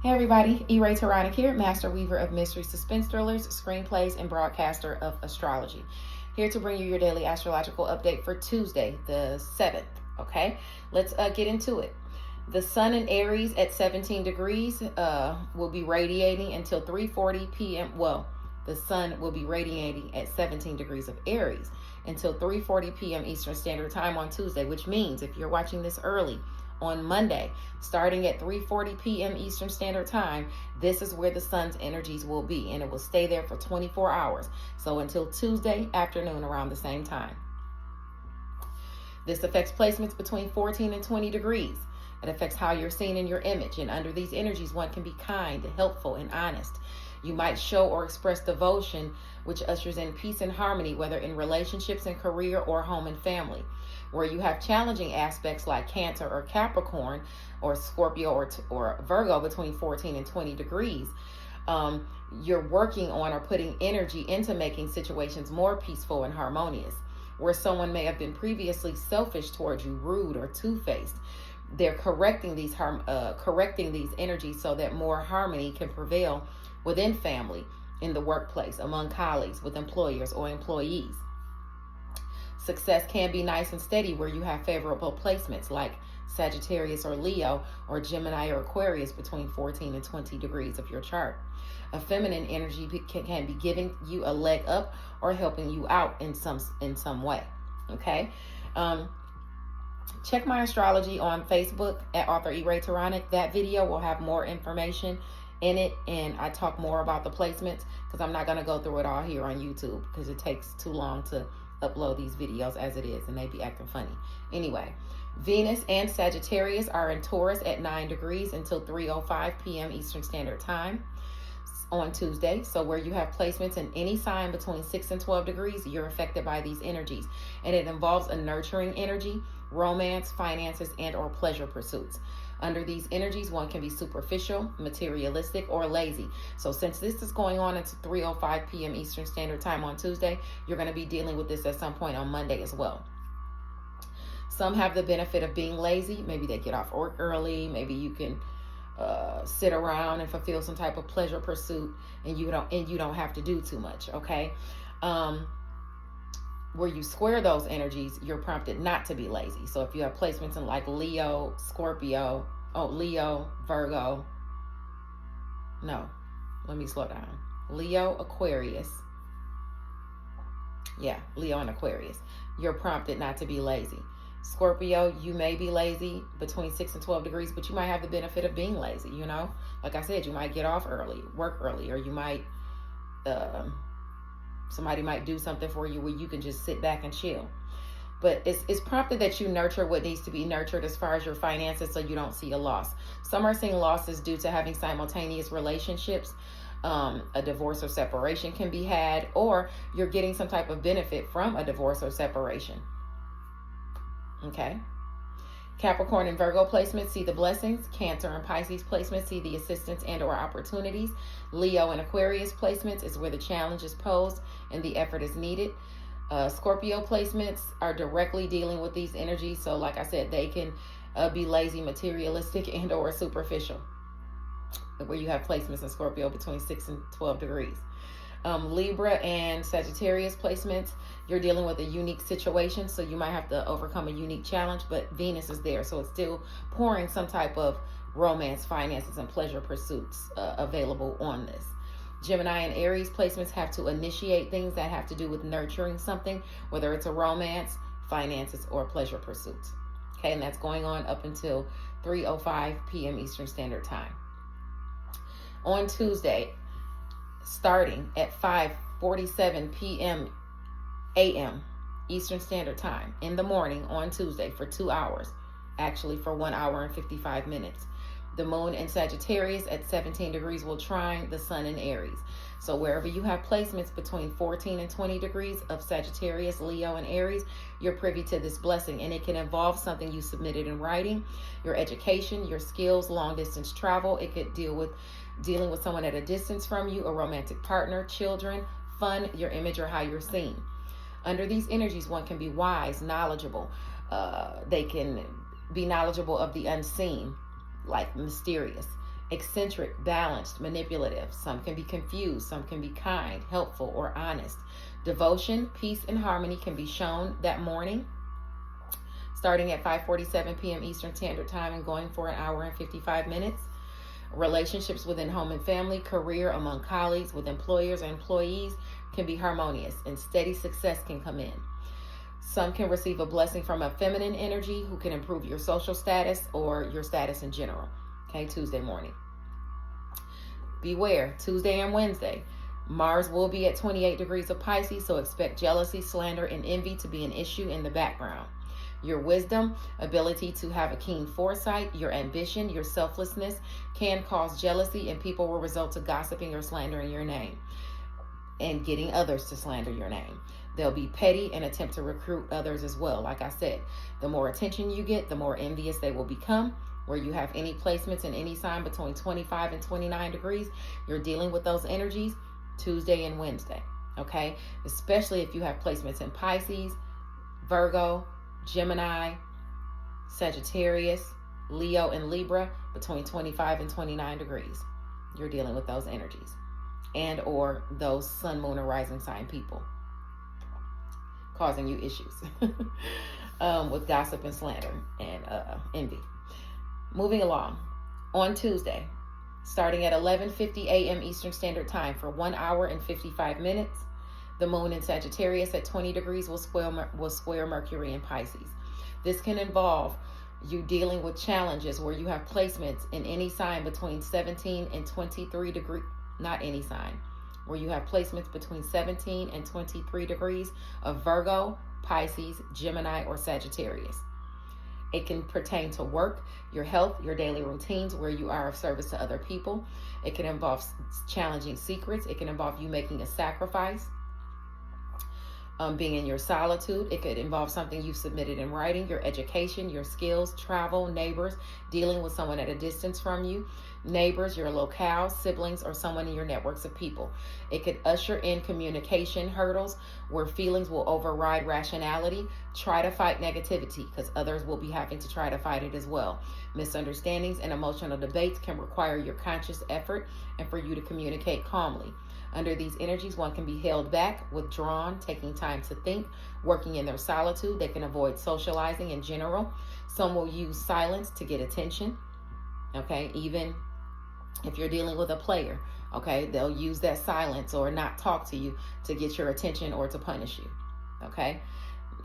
Hey everybody, E-Ray Taronic here, master weaver of mystery suspense thrillers, screenplays, and broadcaster of Astrology. Here to bring you your daily astrological update for Tuesday, the 7th, okay? Let's get into it. The sun in Aries at 17 degrees will be radiating until 3:40 p.m. Well, the sun will be radiating at 17 degrees of Aries until 3:40 p.m. Eastern Standard Time on Tuesday, which means if you're watching this early, on Monday, starting at 3:40 p.m. Eastern Standard Time, this is where the sun's energies will be, and it will stay there for 24 hours. So until Tuesday afternoon around the same time. This affects placements between 14 and 20 degrees. It affects how you're seen in your image, and under these energies, one can be kind, helpful, and honest. You might show or express devotion, which ushers in peace and harmony, whether in relationships and career or home and family. Where you have challenging aspects like Cancer or Capricorn or Scorpio or Virgo between 14 and 20 degrees, you're working on or putting energy into making situations more peaceful and harmonious. Where someone may have been previously selfish towards you, rude or two-faced, they're correcting these energies so that more harmony can prevail within family, in the workplace, among colleagues, with employers or employees. Success can be nice and steady where you have favorable placements like Sagittarius or Leo or Gemini or Aquarius between 14 and 20 degrees of your chart. A feminine energy can be giving you a leg up or helping you out in some way. Okay. Check my astrology on Facebook at author E-Ray Taronic. That video will have more information in it, and I talk more about the placements because I'm not going to go through it all here on YouTube because it takes too long to upload these videos as it is, and they be acting funny. Anyway, Venus and Sagittarius are in Taurus at 9 degrees until 3:05 p.m. Eastern Standard Time on Tuesday. So where you have placements in any sign between 6 and 12 degrees, you're affected by these energies, and it involves a nurturing energy, romance, finances, and or pleasure pursuits. Under these energies, one can be superficial, materialistic, or lazy. So since this is going on until 3:05 p.m. Eastern Standard Time on Tuesday, you're going to be dealing with this at some point on Monday as well. Some have the benefit of being lazy. Maybe they get off work early. Maybe you can sit around and fulfill some type of pleasure pursuit, and you don't have to do too much. Okay. Where you square those energies, you're prompted not to be lazy. So if you have placements in like Leo, Scorpio, Leo, Virgo, no, let me slow down. Leo, Aquarius. Yeah, Leo and Aquarius. You're prompted not to be lazy. Scorpio, you may be lazy between 6 and 12 degrees, but you might have the benefit of being lazy, you know? Like I said, you might get off early, work early, or you might, somebody might do something for you where you can just sit back and chill. But it's prompted that you nurture what needs to be nurtured as far as your finances so you don't see a loss. Some are seeing losses due to having simultaneous relationships. A divorce or separation can be had, or you're getting some type of benefit from a divorce or separation. Okay. Capricorn and Virgo placements see the blessings. Cancer and Pisces placements see the assistance and or opportunities. Leo and Aquarius placements is where the challenge is posed and the effort is needed. Scorpio placements are directly dealing with these energies. So like I said, they can be lazy, materialistic, and or superficial. Where you have placements in Scorpio between 6 and 12 degrees. Libra and Sagittarius placements, you're dealing with a unique situation, so you might have to overcome a unique challenge, but Venus is there, so it's still pouring some type of romance, finances, and pleasure pursuits available on this. Gemini and Aries placements have to initiate things that have to do with nurturing something, whether it's a romance, finances, or pleasure pursuits. Okay, and that's going on up until 3:05 p.m. Eastern Standard Time. On Tuesday, starting at 5:47 p.m. a.m. Eastern Standard Time in the morning on Tuesday for 2 hours, actually for 1 hour and 55 minutes. The moon in Sagittarius at 17 degrees will trine the sun in Aries. So wherever you have placements between 14 and 20 degrees of Sagittarius, Leo, and Aries, you're privy to this blessing, and it can involve something you submitted in writing, your education, your skills, long distance travel. It could dealing with someone at a distance from you, a romantic partner, children, fun, your image, or how you're seen. Under these energies, one can be wise, knowledgeable. They can be knowledgeable of the unseen, like mysterious, eccentric, balanced, manipulative. Some can be confused. Some can be kind, helpful, or honest. Devotion, peace, and harmony can be shown that morning, starting at 5:47 p.m. Eastern Standard Time and going for an hour and 55 minutes. Relationships within home and family, career among colleagues, with employers and employees can be harmonious, and steady success can come in. Some can receive a blessing from a feminine energy who can improve your social status or your status in general. Okay, Tuesday morning. Beware, Tuesday and Wednesday. Mars will be at 28 degrees of Pisces, so expect jealousy, slander, and envy to be an issue in the background. Your wisdom, ability to have a keen foresight, your ambition, your selflessness can cause jealousy, and people will result to gossiping or slandering your name and getting others to slander your name. They'll be petty and attempt to recruit others as well. Like I said, the more attention you get, the more envious they will become. Where you have any placements in any sign between 25 and 29 degrees, you're dealing with those energies Tuesday and Wednesday, okay? Especially if you have placements in Pisces, Virgo, Gemini, Sagittarius, Leo, and Libra between 25 and 29 degrees. You're dealing with those energies and or those sun, moon, or rising sign people causing you issues with gossip and slander and envy. Moving along, on Tuesday, starting at 11:50 a.m. Eastern Standard Time for 1 hour and 55 minutes, the moon in Sagittarius at 20 degrees will square Mercury in Pisces. This can involve you dealing with challenges where you have placements in any sign between 17 and 23 degrees, not any sign, where you have placements between 17 and 23 degrees of Virgo, Pisces, Gemini, or Sagittarius. It can pertain to work, your health, your daily routines, where you are of service to other people. It can involve challenging secrets. It can involve you making a sacrifice, being in your solitude. It could involve something you submitted in writing, your education, your skills, travel, neighbors, dealing with someone at a distance from you, neighbors, your locale, siblings, or someone in your networks of people. It could usher in communication hurdles where feelings will override rationality. Try to fight negativity because others will be having to try to fight it as well. Misunderstandings and emotional debates can require your conscious effort and for you to communicate calmly. Under these energies, one can be held back, withdrawn, taking time to think, working in their solitude. They can avoid socializing in general. Some will use silence to get attention, okay? Even if you're dealing with a player, okay? They'll use that silence or not talk to you to get your attention or to punish you, okay?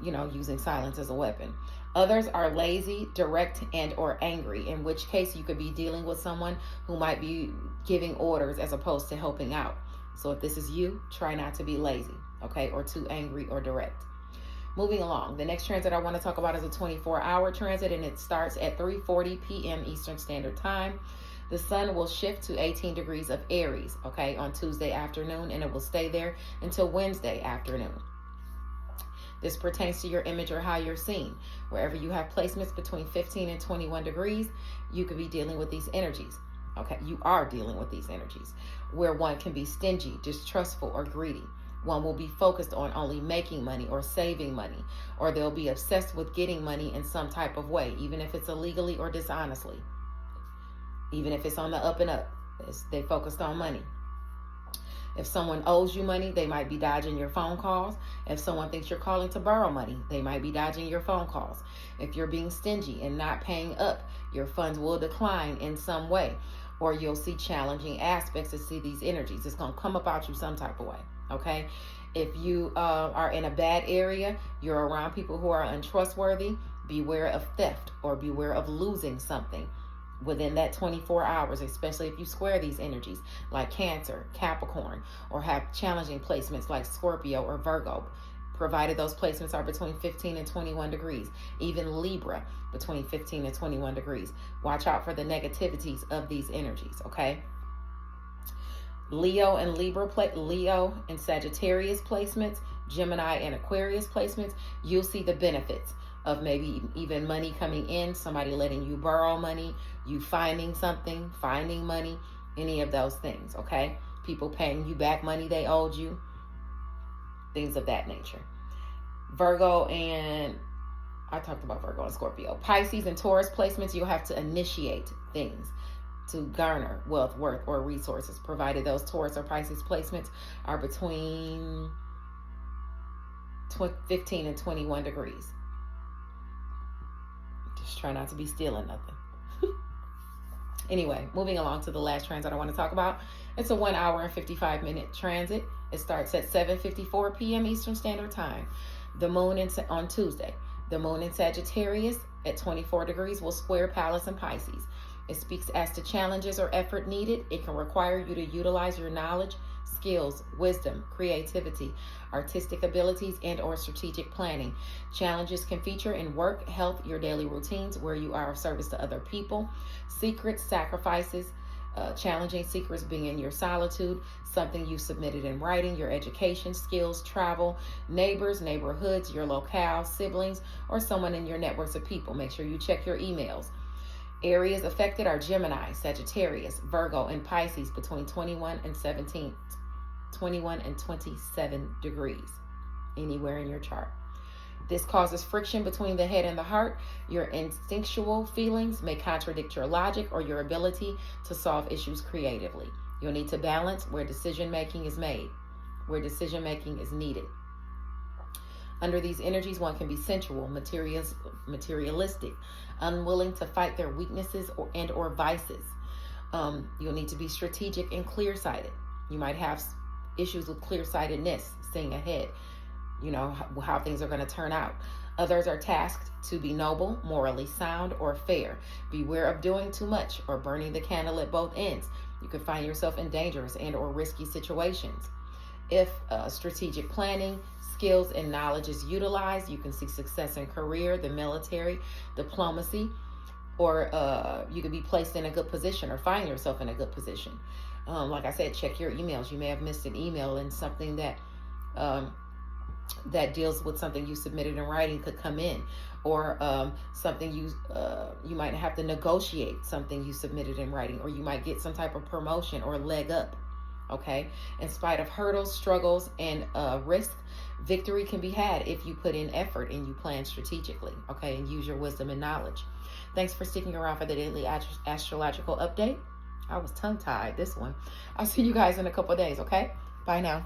You know, using silence as a weapon. Others are lazy, direct, and or angry, in which case you could be dealing with someone who might be giving orders as opposed to helping out. So if this is you, try not to be lazy, okay, or too angry or direct. Moving along, the next transit I want to talk about is a 24-hour transit, and it starts at 3:40 p.m. Eastern Standard Time. The sun will shift to 18 degrees of Aries, okay, on Tuesday afternoon, and it will stay there until Wednesday afternoon. This pertains to your image or how you're seen. Wherever you have placements between 15 and 21 degrees, you could be dealing with these energies. Okay, you are dealing with these energies where one can be stingy, distrustful, or greedy. One will be focused on only making money or saving money, or they'll be obsessed with getting money in some type of way, even if it's illegally or dishonestly. Even if it's on the up and up, they focused on money. If someone owes you money, they might be dodging your phone calls. If someone thinks you're calling to borrow money, they might be dodging your phone calls. If you're being stingy and not paying up, your funds will decline in some way, or you'll see challenging aspects to see these energies. It's going to come about you some type of way, okay? If you are in a bad area, you're around people who are untrustworthy, beware of theft or beware of losing something within that 24 hours, especially if you square these energies like Cancer, Capricorn, or have challenging placements like Scorpio or Virgo, provided those placements are between 15 and 21 degrees. Even Libra, between 15 and 21 degrees. Watch out for the negativities of these energies, okay? Leo and Leo and Sagittarius placements, Gemini and Aquarius placements, you'll see the benefits of maybe even money coming in, somebody letting you borrow money, you finding something, finding money, any of those things, okay? People paying you back money they owed you, things of that nature. Virgo and, I talked about Virgo and Scorpio. Pisces and Taurus placements, you'll have to initiate things. to garner wealth, worth, or resources, provided those Taurus or Pisces placements are between 15 and 21 degrees. Just try not to be stealing nothing. Anyway, moving along to the last transit I want to talk about. It's a 1 hour and 55-minute transit. It starts at 7:54 p.m. Eastern Standard Time. The moon on Tuesday. The moon in Sagittarius at 24 degrees will square Pallas and Pisces. It speaks as to challenges or effort needed. It can require you to utilize your knowledge, skills, wisdom, creativity, artistic abilities, and or strategic planning. Challenges can feature in work, health, your daily routines, where you are of service to other people, secrets, sacrifices, challenging secrets being in your solitude, something you submitted in writing, your education, skills, travel, neighbors, neighborhoods, your locale, siblings, or someone in your networks of people. Make sure you check your emails. Areas affected are Gemini, Sagittarius, Virgo, and Pisces between 21 and 27 degrees, anywhere in your chart. This causes friction between the head and the heart. Your instinctual feelings may contradict your logic or your ability to solve issues creatively. You'll need to balance where decision-making is made, where decision-making is needed. Under these energies, one can be sensual, materialistic, unwilling to fight their weaknesses or vices. You'll need to be strategic and clear-sighted. You might have issues with clear-sightedness, seeing ahead, how things are going to turn out. Others are tasked to be noble, morally sound, or fair. Beware of doing too much or burning the candle at both ends. You could find yourself in dangerous and or risky situations. If strategic planning, skills, and knowledge is utilized, you can see success in career, the military, diplomacy, or you could be placed in a good position or find yourself in a good position. Like I said, check your emails. You may have missed an email, and something that deals with something you submitted in writing could come in, or something you might have to negotiate something you submitted in writing, or you might get some type of promotion or leg up. Okay, in spite of hurdles, struggles, and risk, victory can be had if you put in effort and you plan strategically, okay, and use your wisdom and knowledge. Thanks for sticking around for the daily astrological update. I was tongue-tied this one. I'll see you guys in a couple of days, okay? Bye now.